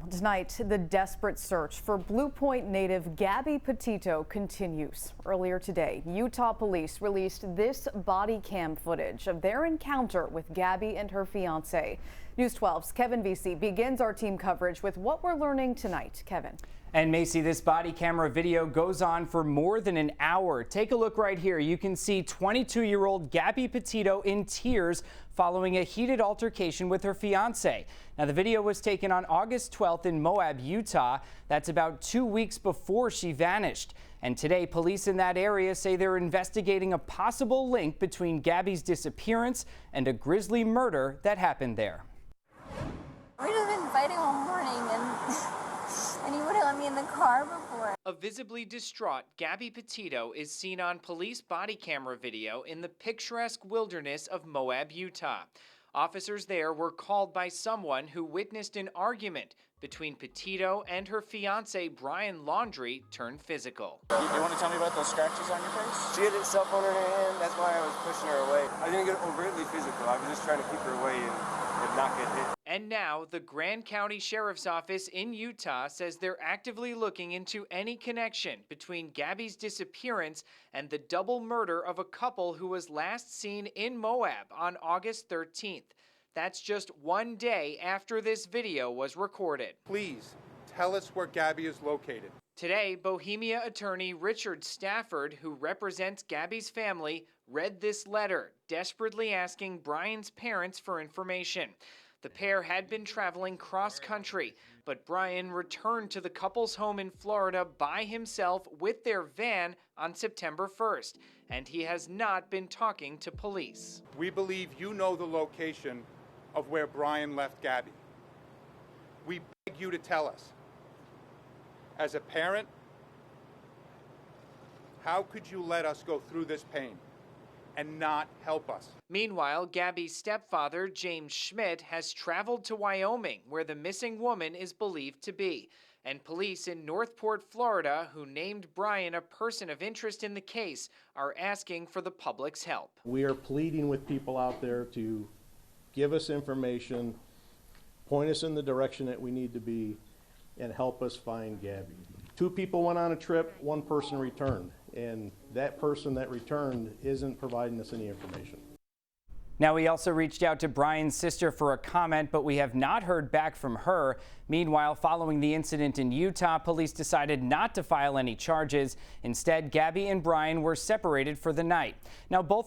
Tonight, the desperate search for Blue Point native Gabby Petito continues. Earlier today, Utah police released this body cam footage of their encounter with Gabby and her fiance. News 12's Kevin VC begins our team coverage with what we're learning tonight. Kevin. And Macy, this body camera video goes on for more than an hour. Take a look right here. You can see 22-year-old Gabby Petito in tears following a heated altercation with her fiance. Now, the video was taken on August 12th in Moab, Utah. That's about 2 weeks before she vanished. And today, police in that area say they're investigating a possible link between Gabby's disappearance and a grisly murder that happened there. We just been fighting all morning and he wouldn't let me in the car before. A visibly distraught Gabby Petito is seen on police body camera video in the picturesque wilderness of Moab, Utah. Officers there were called by someone who witnessed an argument between Petito and her fiance, Brian Laundrie, turned physical. You want to tell me about those scratches on your face? She had a cell phone in her hand, that's why I was pushing her away. I didn't get overtly physical, I was just trying to keep her away and not get hit. And now the Grand County Sheriff's Office in Utah says they're actively looking into any connection between Gabby's disappearance and the double murder of a couple who was last seen in Moab on August 13th. That's just one day after this video was recorded. Please tell us where Gabby is located. Today, Bohemia attorney Richard Stafford, who represents Gabby's family, read this letter, desperately asking Brian's parents for information. The pair had been traveling cross-country, but Brian returned to the couple's home in Florida by himself with their van on September 1st, and he has not been talking to police. We believe you know the location of where Brian left Gabby. We beg you to tell us. As a parent, how could you let us go through this pain and not help us? Meanwhile, Gabby's stepfather, James Schmidt, has traveled to Wyoming, where the missing woman is believed to be. And police in Northport, Florida, who named Brian a person of interest in the case, are asking for the public's help. We are pleading with people out there to give us information, point us in the direction that we need to be, and help us find Gabby. 2 people went on a trip, 1 person returned, and that person that returned isn't providing us any information. Now, we also reached out to Brian's sister for a comment, but we have not heard back from her. Meanwhile, following the incident in Utah, police decided not to file any charges. Instead, Gabby and Brian were separated for the night. Now, both